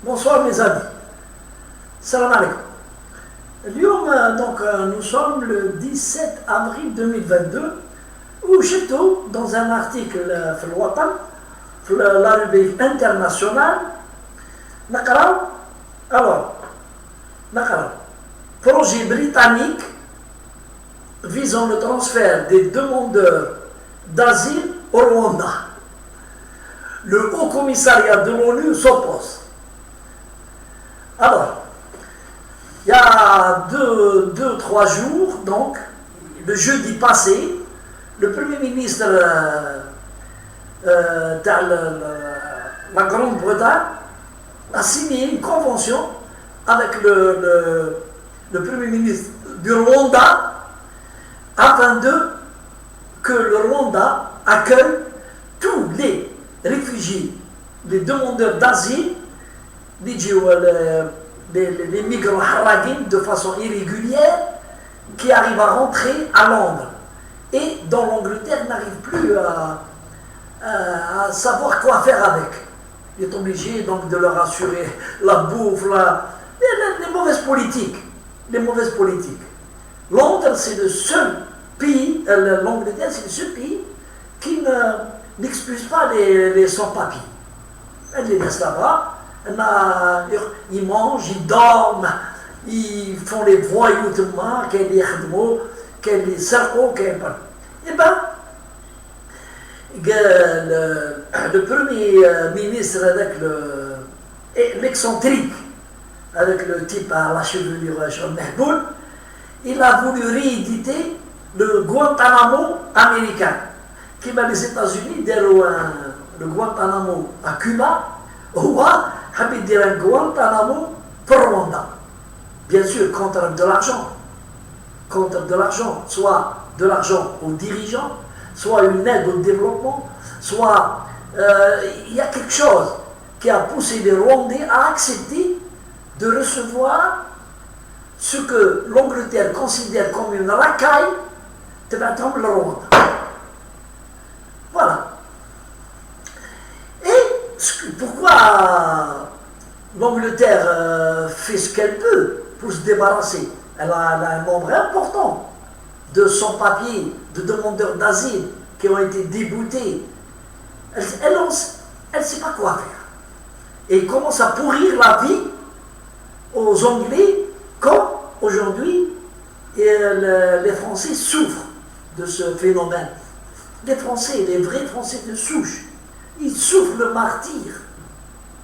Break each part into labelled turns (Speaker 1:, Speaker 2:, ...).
Speaker 1: Bonsoir mes amis. Salam alaikum. Nous sommes le 17 avril 2022 où j'étais dans un article في الوطن في la rubrique internationale نقرأ projet britannique visant le transfert des demandeurs d'asile au Rwanda. Le Haut Commissariat de l'ONU s'oppose. Alors, il y a deux, 3 jours, donc, le jeudi passé, le Premier ministre de la Grande-Bretagne a signé une convention avec le Premier ministre du Rwanda afin que le Rwanda accueille tous les réfugiés, les demandeurs d'asile, les migrants haragin de façon irrégulière qui arrivent à rentrer à Londres et dont l'Angleterre n'arrive plus à savoir quoi faire avec. Il est obligé donc de leur assurer la bouffe, les mauvaises politiques. Les mauvaises politiques. Londres, c'est le seul pays, l'Angleterre, c'est le seul pays qui n'expulse pas les sans-papiers. Elle les laisse là-bas. Ils mangent, ils dorment, ils font les voyoutements, qu'ils les khadmou, qu'ils les sarko, qu'ils... Eh bien, le Premier ministre avec l'excentrique, avec le type à la chevelure Mahmoud, il a voulu rééditer le Guantanamo américain, qui m'a les États-Unis derrière le Guantanamo à Cuba, ou habite dire un Guantanamo pour Rwanda. Bien sûr, contre de l'argent. Contre de l'argent, soit de l'argent aux dirigeants, soit une aide au développement, soit il y a quelque chose qui a poussé les Rwandais à accepter de recevoir ce que l'Angleterre considère comme une racaille de la tombe le Rwanda. Voilà. Et pourquoi l'Angleterre fait ce qu'elle peut pour se débarrasser? Elle a un nombre important de sans-papiers, de demandeurs d'asile qui ont été déboutés. Elle ne sait pas quoi faire. Et elle commence à pourrir la vie aux Anglais, comme aujourd'hui les Français souffrent de ce phénomène. Les Français, les vrais Français de souche, ils souffrent le martyre.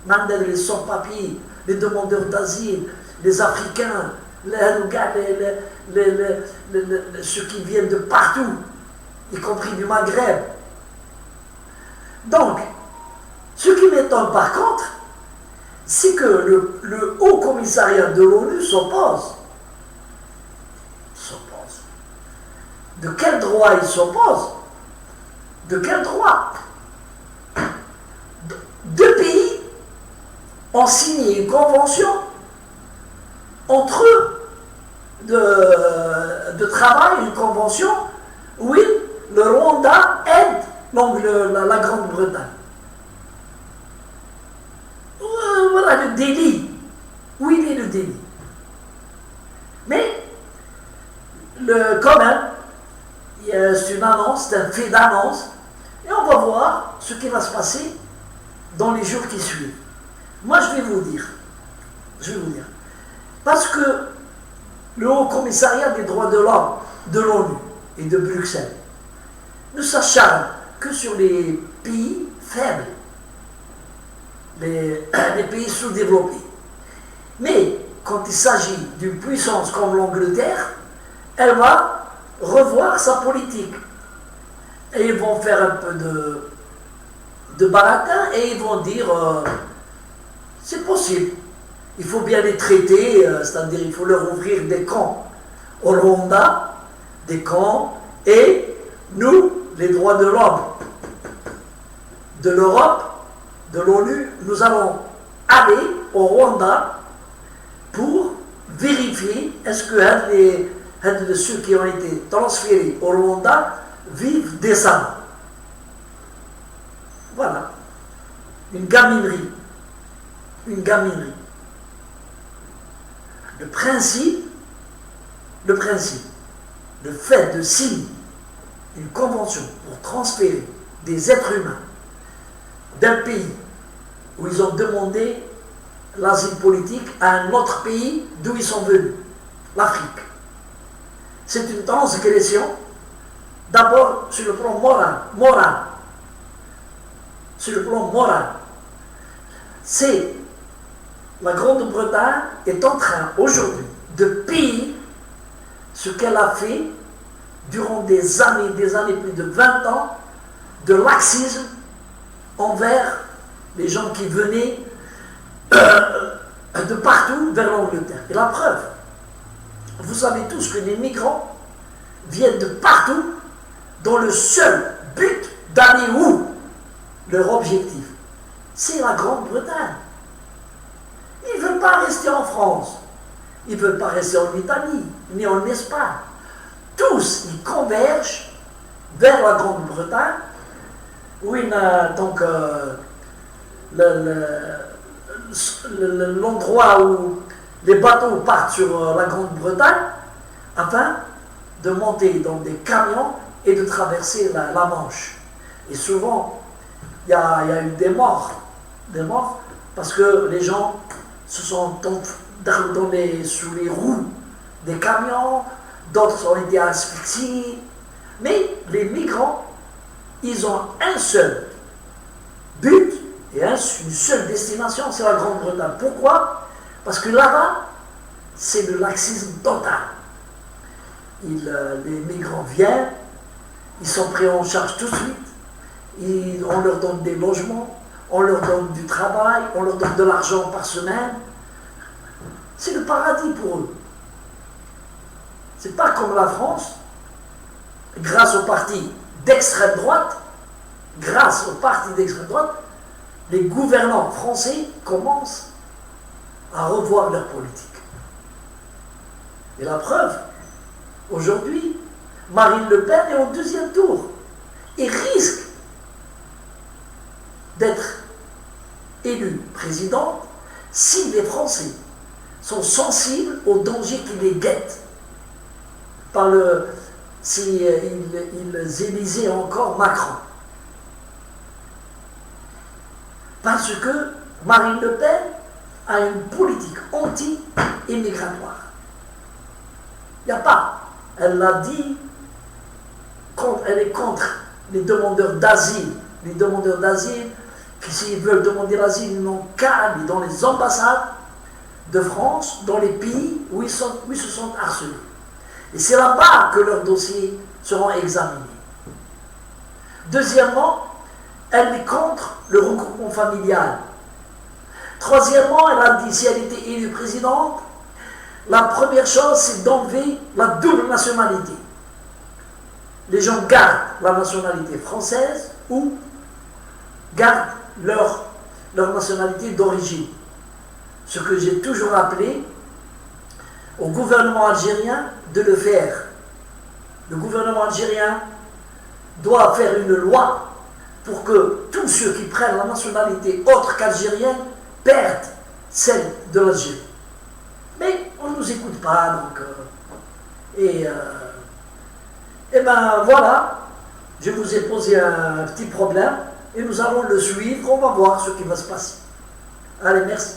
Speaker 1: Même les sans-papiers, les demandeurs d'asile, les Africains, ceux qui viennent de partout, y compris du Maghreb. Donc, ce qui m'étonne par contre, c'est que le Haut Commissariat de l'ONU s'oppose. De quel droit il s'oppose? De quel droit? Deux pays ont signé une convention entre eux de travail, une convention où le Rwanda aide la Grande-Bretagne. Voilà le délit. Où il est le délit? Mais, quand même, c'est une annonce, c'est un fait d'annonce, et on va voir ce qui va se passer dans les jours qui suivent. Moi, je vais vous dire, parce que le Haut Commissariat des droits de l'homme de l'ONU et de Bruxelles ne s'acharne que sur les pays faibles, les pays sous-développés. Mais quand il s'agit d'une puissance comme l'Angleterre, elle va revoir sa politique. Et ils vont faire un peu de baratin et ils vont dire c'est possible. Il faut bien les traiter, c'est-à-dire il faut leur ouvrir des camps au Rwanda, des camps, et nous, les droits de l'homme de l'Europe, de l'ONU, nous allons aller au Rwanda pour vérifier est-ce que ceux qui ont été transférés au Rwanda vivent décemment. Voilà. Une gaminerie. une gaminerie. Le principe, le fait de signer une convention pour transférer des êtres humains d'un pays où ils ont demandé l'asile politique à un autre pays d'où ils sont venus, l'Afrique. C'est une transgression, d'abord sur le plan moral. Sur le plan moral. C'est la Grande-Bretagne est en train aujourd'hui de payer ce qu'elle a fait durant des années, plus de 20 ans, de laxisme envers les gens qui venaient de partout vers l'Angleterre. Et la preuve, vous savez tous que les migrants viennent de partout dans le seul but d'aller où? Leur objectif, c'est la Grande-Bretagne. Ils ne veulent pas rester en France, ils ne veulent pas rester en Italie, ni en Espagne. Tous, ils convergent vers la Grande-Bretagne, où il y a donc l'endroit où les bateaux partent sur la Grande-Bretagne, afin de monter dans des camions et de traverser la Manche. Et souvent, il y a eu des morts, parce que les gens se sont tombés sous les roues des camions, d'autres ont été asphyxiés. Mais les migrants, ils ont un seul but et une seule destination, c'est la Grande-Bretagne. Pourquoi? Parce que là-bas, c'est le laxisme total. Les migrants viennent, ils sont pris en charge tout de suite, on leur donne des logements, on leur donne du travail, on leur donne de l'argent par semaine. C'est le paradis pour eux. C'est pas comme la France, grâce au parti d'extrême droite, les gouvernants français commencent à revoir leur politique. Et la preuve, aujourd'hui, Marine Le Pen est au deuxième tour et risque d'être élue présidente si les Français sont sensibles aux dangers qui les guettent si ils élisaient encore Macron. Parce que Marine Le Pen a une politique anti-immigratoire. Il n'y a pas. Elle l'a dit, elle est contre les demandeurs d'asile. Les demandeurs d'asile, qui s'ils veulent demander l'asile, ils n'ont qu'à aller dans les ambassades de France, dans les pays où ils se sont harcelés. Et c'est là-bas que leurs dossiers seront examinés. Deuxièmement, elle est contre le regroupement familial. Troisièmement, elle a dit, si elle était élue présidente, la première chose, c'est d'enlever la double nationalité. Les gens gardent la nationalité française ou gardent leur nationalité d'origine. Ce que j'ai toujours appelé au gouvernement algérien de le faire. Le gouvernement algérien doit faire une loi pour que tous ceux qui prennent la nationalité autre qu'algérienne perdent celle de l'Algérie. Mais on ne nous écoute pas, donc... et ben voilà, je vous ai posé un petit problème et nous allons le suivre, on va voir ce qui va se passer. Allez, merci.